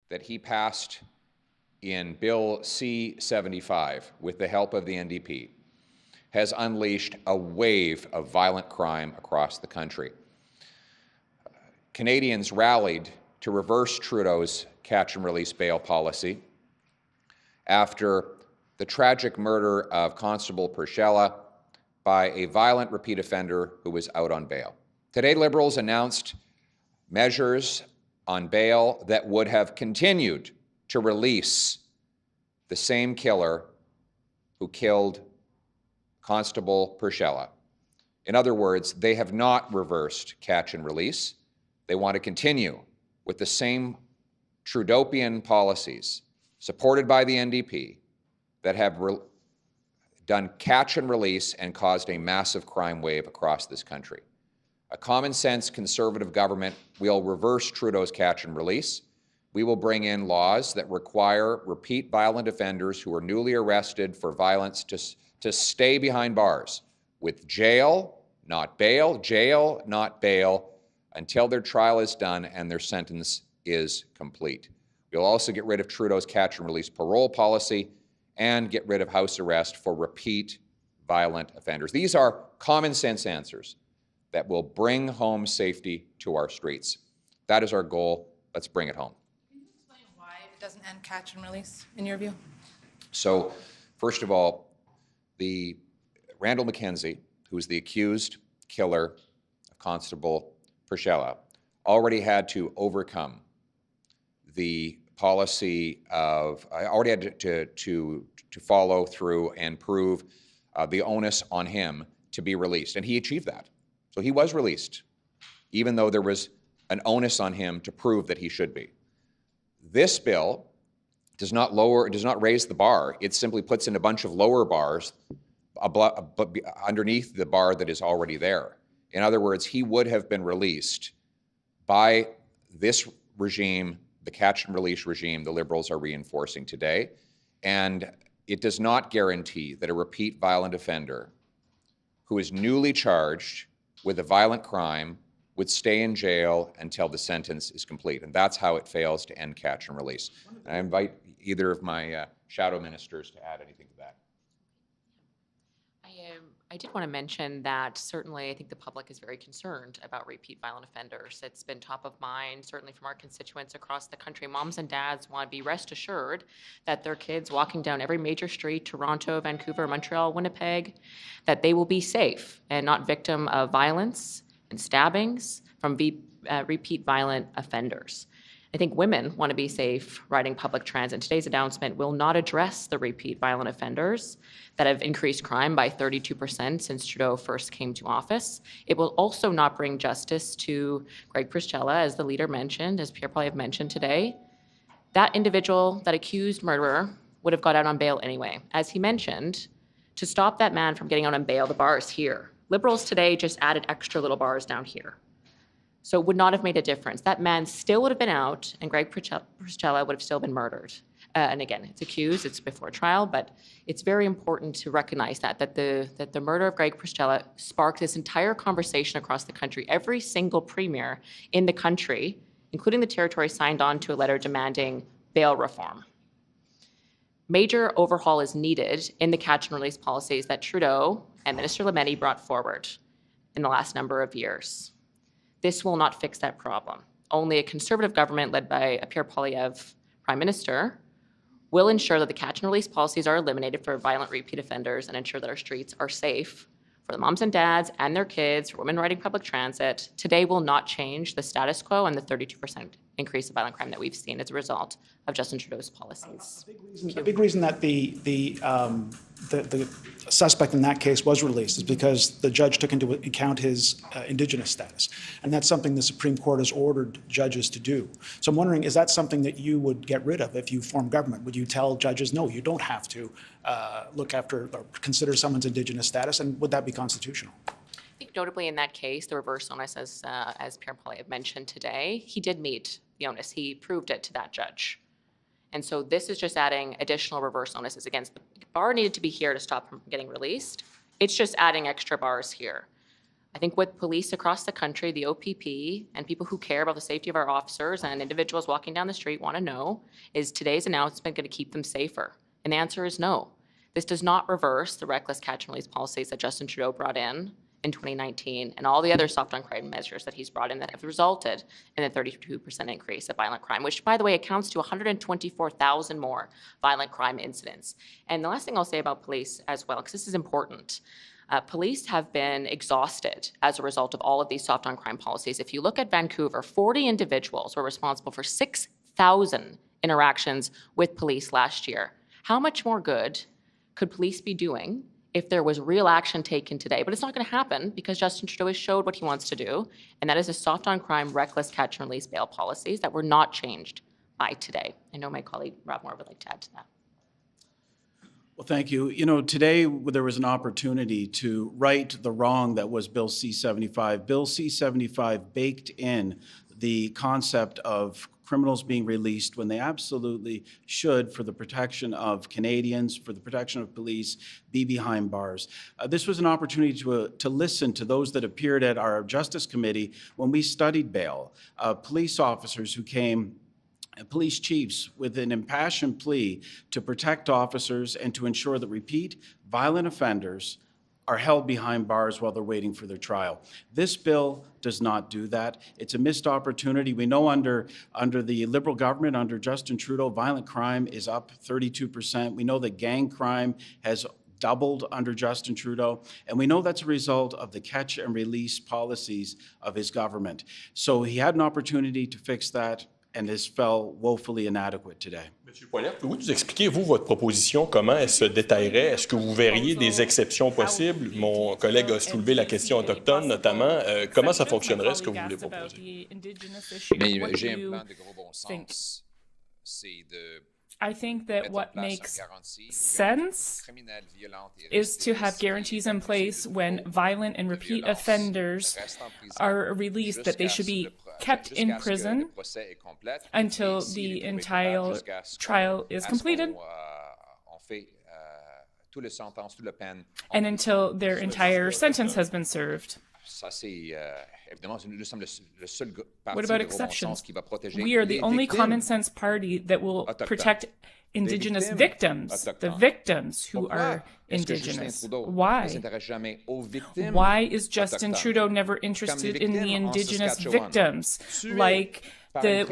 that he passed in Bill C-75 with the help of the NDP has unleashed a wave of violent crime across the country. Canadians rallied to reverse Trudeau's catch-and-release bail policy after the tragic murder of Constable Poilievre by a violent repeat offender who was out on bail. Today, Liberals announced measures on bail that would have continued to release the same killer who killed Constable Poilievre. In other words, they have not reversed catch and release. They want to continue with the same Trudeaupian policies supported by the NDP that have done catch and release and caused a massive crime wave across this country. A common sense Conservative government will reverse Trudeau's catch and release. We will bring in laws that require repeat violent offenders who are newly arrested for violence to stay behind bars with jail, not bail, until their trial is done and their sentence is complete. We'll also get rid of Trudeau's catch and release parole policy and get rid of house arrest for repeat violent offenders. These are common sense answers that will bring home safety to our streets. That is our goal. Let's bring it home. Can you explain why it doesn't end catch and release, in your view? So, first of all, the Randall McKenzie, who's the accused killer of Constable Poilievre, already had to overcome the policy of, already had to follow through and prove the onus on him to be released. And he achieved that. So he was released, even though there was an onus on him to prove that he should be. This bill does not raise the bar. It simply puts in a bunch of lower bars underneath the bar that is already there. In other words, he would have been released by this regime, the catch and release regime the Liberals are reinforcing today. And it does not guarantee that a repeat violent offender who is newly charged with a violent crime would stay in jail until the sentence is complete. And that's how it fails to end catch and release. And I invite either of my shadow ministers to add anything to that. I did want to mention that certainly I think the public is very concerned about repeat violent offenders. It's been top of mind, certainly from our constituents across the country. Moms and dads want to be rest assured that their kids walking down every major street, Toronto, Vancouver, Montreal, Winnipeg, that they will be safe and not victim of violence and stabbings from repeat violent offenders. I think women want to be safe riding public transit. Today's announcement will not address the repeat violent offenders that have increased crime by 32% since Trudeau first came to office. It will also not bring justice to Greg Poilievre, as the leader mentioned, as Pierre Poilievre mentioned today. That individual, that accused murderer, would have got out on bail anyway. As he mentioned, to stop that man from getting out on bail, the bar is here. Liberals today just added extra little bars down here. So it would not have made a difference. That man still would have been out, and Greg Poilievre would have still been murdered. And again, it's accused, it's before trial, but it's very important to recognize that the murder of Greg Poilievre sparked this entire conversation across the country. Every single premier in the country, including the territory, signed on to a letter demanding bail reform. Major overhaul is needed in the catch and release policies that Trudeau and Minister Lametti brought forward in the last number of years. This will not fix that problem. Only a Conservative government led by Pierre Poilievre, Prime Minister, will ensure that the catch and release policies are eliminated for violent repeat offenders and ensure that our streets are safe for the moms and dads and their kids, for women riding public transit. Today will not change the status quo and the 32% increase of violent crime that we've seen as a result of Justin Trudeau's policies. A big reason that the suspect in that case was released is because the judge took into account his Indigenous status. And that's something the Supreme Court has ordered judges to do. So I'm wondering, is that something that you would get rid of if you form government? Would you tell judges, no, you don't have to look after or consider someone's Indigenous status? And would that be constitutional? I think notably in that case, the reverse onus, as Pierre Poilievre mentioned today, he did meet the onus. He proved it to that judge. And so this is just adding additional reverse onuses. Again, the bar needed to be here to stop him from getting released. It's just adding extra bars here. I think what police across the country, the OPP, and people who care about the safety of our officers and individuals walking down the street want to know is today's announcement going to keep them safer? And the answer is no. This does not reverse the reckless catch and release policies that Justin Trudeau brought in 2019 and all the other soft on crime measures that he's brought in that have resulted in a 32% increase of violent crime, which, by the way, accounts to 124,000 more violent crime incidents. And the last thing I'll say about police as well, because this is important, police have been exhausted as a result of all of these soft on crime policies. If you look at Vancouver, 40 individuals were responsible for 6,000 interactions with police last year. How much more good could police be doing if there was real action taken today? But it's not going to happen because Justin Trudeau has showed what he wants to do, and that is a soft on crime, reckless catch and release bail policies that were not changed by today. I know my colleague Rob Moore would like to add to that. Well, thank you. You know, today there was an opportunity to right the wrong that was Bill C-75. Bill C-75 baked in the concept of criminals being released when they absolutely should, for the protection of Canadians, for the protection of police, be behind bars. This was an opportunity to listen to those that appeared at our Justice Committee when we studied bail, police officers who came, police chiefs, with an impassioned plea to protect officers and to ensure that repeat violent offenders are held behind bars while they're waiting for their trial. This bill does not do that. It's a missed opportunity. We know under the Liberal government, under Justin Trudeau, violent crime is up 32%. We know that gang crime has doubled under Justin Trudeau, and we know that's a result of the catch and release policies of his government. So he had an opportunity to fix that, and this fell woefully inadequate today. Monsieur Poilievre, pouvez-vous nous expliquer, vous, votre proposition, comment elle se détaillerait? Est-ce que vous verriez des exceptions possibles? Mon collègue a soulevé la question autochtone, notamment. Comment ça fonctionnerait, ce que vous voulez proposer? Mais j'ai un plan de gros bon sens. C'est de I think that what makes sense is to have guarantees in place when violent and repeat offenders are released, that they should be kept in prison until the entire trial is completed and until their entire sentence has been served. What about exceptions? We are the only common sense party that will protect Indigenous victims, the victims who are Indigenous. Why? Why is Justin Trudeau never interested in the Indigenous victims, like the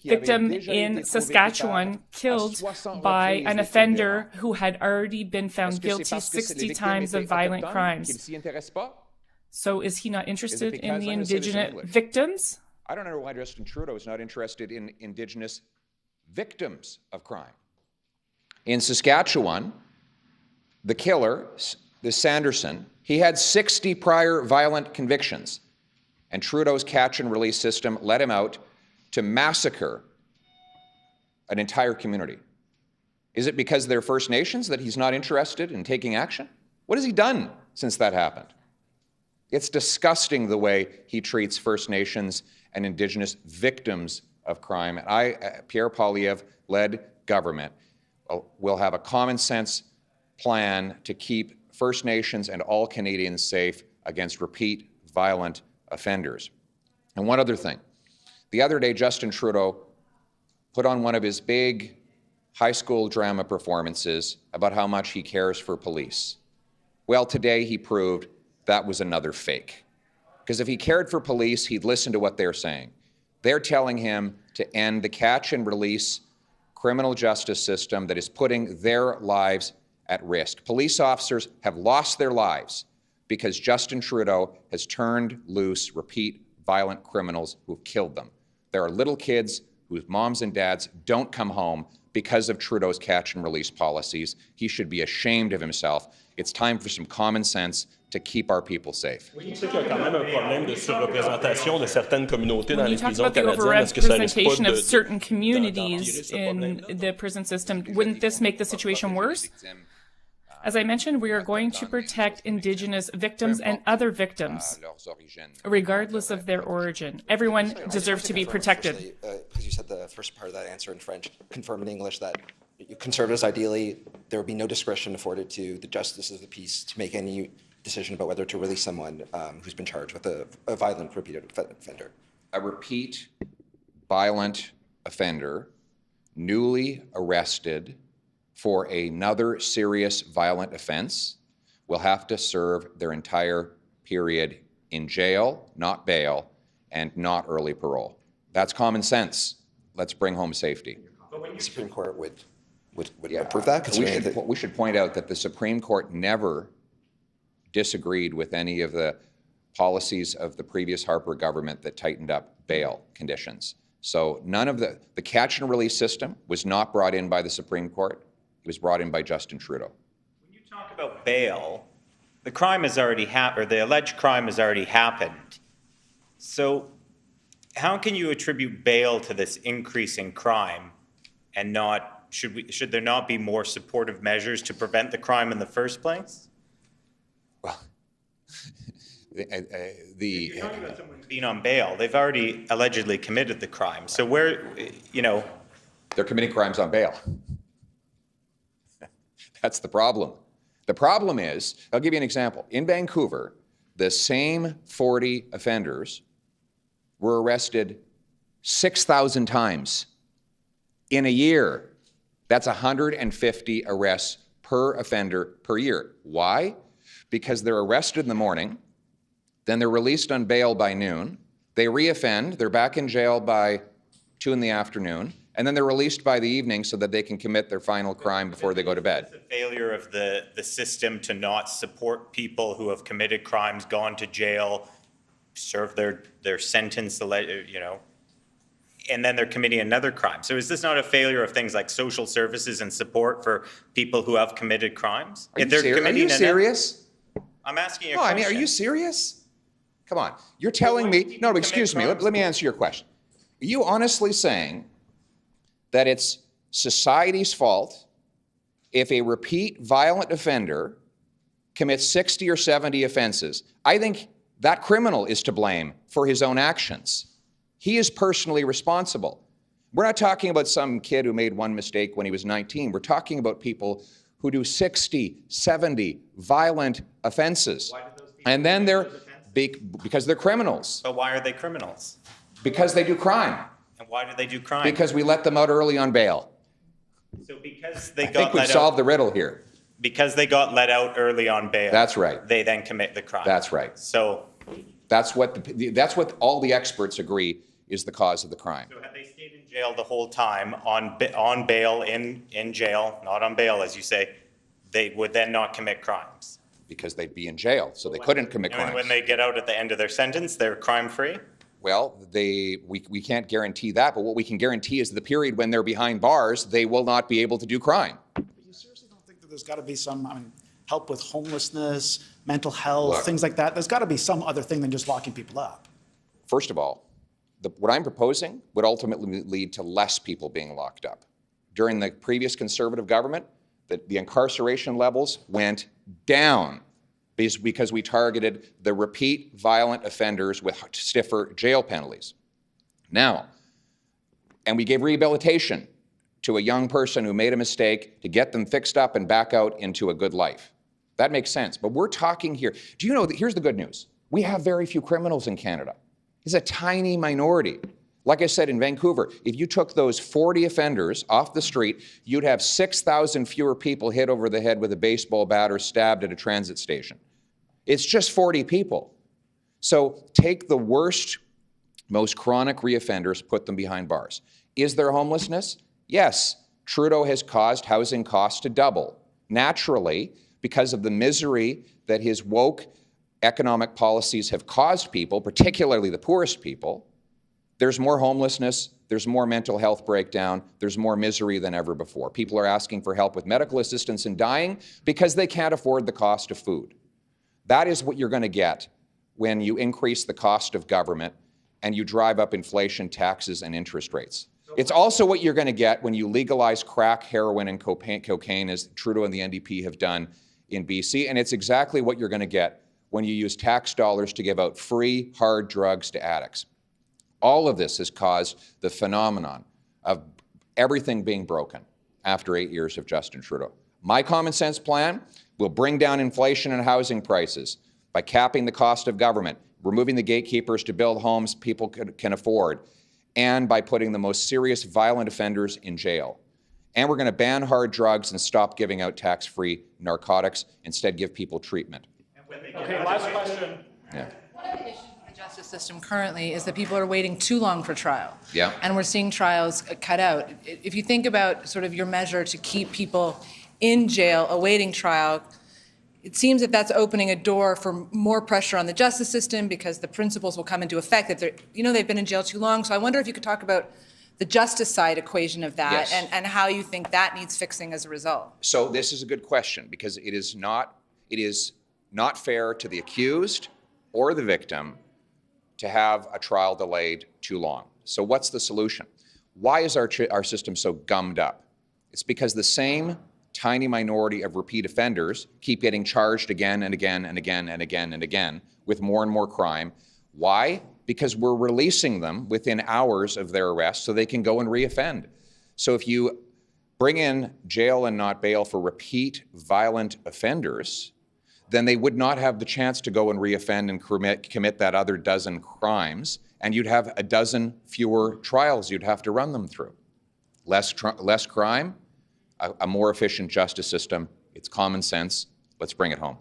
victim in Saskatchewan killed by an offender who had already been found guilty 60 times of violent crimes? So is he not interested in the Indigenous victims? I don't know why Justin Trudeau is not interested in Indigenous victims of crime. In Saskatchewan, the killer, this Sanderson, he had 60 prior violent convictions, and Trudeau's catch and release system let him out to massacre an entire community. Is it because they're First Nations that he's not interested in taking action? What has he done since that happened? It's disgusting the way he treats First Nations and Indigenous victims of crime. And Pierre Poilievre-led government will have a common sense plan to keep First Nations and all Canadians safe against repeat violent offenders. And one other thing. The other day, Justin Trudeau put on one of his big high school drama performances about how much he cares for police. Well, today he proved that was another fake. Because if he cared for police, he'd listen to what they're saying. They're telling him to end the catch and release criminal justice system that is putting their lives at risk. Police officers have lost their lives because Justin Trudeau has turned loose repeat violent criminals who've killed them. There are little kids whose moms and dads don't come home because of Trudeau's catch and release policies. He should be ashamed of himself. It's time for some common sense to keep our people safe. Oui, c'est qu'il y a quand même un problème de surreprésentation de certaines communautés dans les prisons canadiennes. Est-ce que ça risque pas of certain communities in the prison system, wouldn't this make the situation worse? As I mentioned, we are going to protect Indigenous victims and other victims, regardless of their origin. Everyone deserves to be protected. Because you said the first part of that answer in French, confirm in English that Conservatives, ideally, there would be no discretion afforded to the justices of the peace to make any decision about whether to release someone who's been charged with a violent repeated offender? A repeat violent offender, newly arrested for another serious violent offense, will have to serve their entire period in jail, not bail, and not early parole. That's common sense. Let's bring home safety. The Supreme Court would approve that? We should point out that the Supreme Court never disagreed with any of the policies of the previous Harper government that tightened up bail conditions. So none of the catch and release system was not brought in by the Supreme Court. It was brought in by Justin Trudeau. When you talk about bail, the crime has already happened, or the alleged crime has already happened. So how can you attribute bail to this increase in crime and not, should there not be more supportive measures to prevent the crime in the first place? Well, you're talking about someone being on bail. They've already allegedly committed the crime. So where, you know. They're committing crimes on bail. That's the problem. The problem is, I'll give you an example. In Vancouver, the same 40 offenders were arrested 6,000 times in a year. That's 150 arrests per offender per year. Why? Because they're arrested in the morning, then they're released on bail by noon, they reoffend, they're back in jail by 2 in the afternoon, and then they're released by the evening so that they can commit their final crime before they go to bed. It's a failure of the system to not support people who have committed crimes, gone to jail, served their sentence, you know, and then they're committing another crime. So is this not a failure of things like social services and support for people who have committed crimes? Are you serious? I'm asking you a question. I mean, are you serious? Come on. You're telling me, no, excuse me, let me answer your question. Are you honestly saying that it's society's fault if a repeat violent offender commits 60 or 70 offenses? I think that criminal is to blame for his own actions. He is personally responsible. We're not talking about some kid who made one mistake when he was 19. We're talking about people who do 60, 70 violent offenses. Why do those people and then they're, because they're criminals. But why are they criminals? Because they do crime. And why do they do crime? Because we let them out early on bail. So because they I think we've let solved out, the riddle here. because they got let out early on bail. That's right. They then commit the crime. That's right. So that's what all the experts agree is the cause of the crime. So had they stayed in jail the whole time on bail in jail, not on bail as you say, they would then not commit crimes. Because they'd be in jail, so they couldn't commit crimes. And when they get out at the end of their sentence, they're crime-free? Well, we can't guarantee that, but what we can guarantee is the period when they're behind bars, they will not be able to do crime. You seriously don't think that there's got to be some help with homelessness, mental health, things like that? There's got to be some other thing than just locking people up. First of all, what I'm proposing would ultimately lead to less people being locked up. During the previous Conservative government, the incarceration levels went down because we targeted the repeat violent offenders with stiffer jail penalties. Now, and we gave rehabilitation to a young person who made a mistake to get them fixed up and back out into a good life. That makes sense. But we're talking here. Do you know that here's the good news? We have very few criminals in Canada. It's a tiny minority. Like I said, in Vancouver, if you took those 40 offenders off the street, you'd have 6,000 fewer people hit over the head with a baseball bat or stabbed at a transit station. It's just 40 people. So take the worst, most chronic reoffenders, put them behind bars. Is there homelessness? Yes. Trudeau has caused housing costs to double. Naturally, because of the misery that his woke economic policies have caused people, particularly the poorest people, there's more homelessness, there's more mental health breakdown, there's more misery than ever before. People are asking for help with medical assistance and dying because they can't afford the cost of food. That is what you're going to get when you increase the cost of government and you drive up inflation, taxes, and interest rates. It's also what you're going to get when you legalize crack, heroin, and cocaine, as Trudeau and the NDP have done in BC, and it's exactly what you're going to get when you use tax dollars to give out free, hard drugs to addicts. All of this has caused the phenomenon of everything being broken after 8 years of Justin Trudeau. My common sense plan will bring down inflation and housing prices by capping the cost of government, removing the gatekeepers to build homes people can afford, and by putting the most serious violent offenders in jail. And we're going to ban hard drugs and stop giving out tax-free narcotics, instead give people treatment. Okay, last question. Yeah. One of the issues with the justice system currently is that people are waiting too long for trial. Yeah. And we're seeing trials cut out. If you think about sort of your measure to keep people in jail awaiting trial, it seems that that's opening a door for more pressure on the justice system because the principles will come into effect that they've been in jail too long. So I wonder if you could talk about the justice side equation of that, Yes. and how you think that needs fixing as a result. So this is a good question because it is not fair to the accused or the victim to have a trial delayed too long. So what's the solution? Why is our system so gummed up? It's because the same tiny minority of repeat offenders keep getting charged again and again and again and again and again with more and more crime. Why? Because we're releasing them within hours of their arrest so they can go and reoffend. So if you bring in jail and not bail for repeat violent offenders, then they would not have the chance to go and reoffend and commit that other dozen crimes, and you'd have a dozen fewer trials you'd have to run them through. Less crime, a more efficient justice system. It's common sense. Let's bring it home.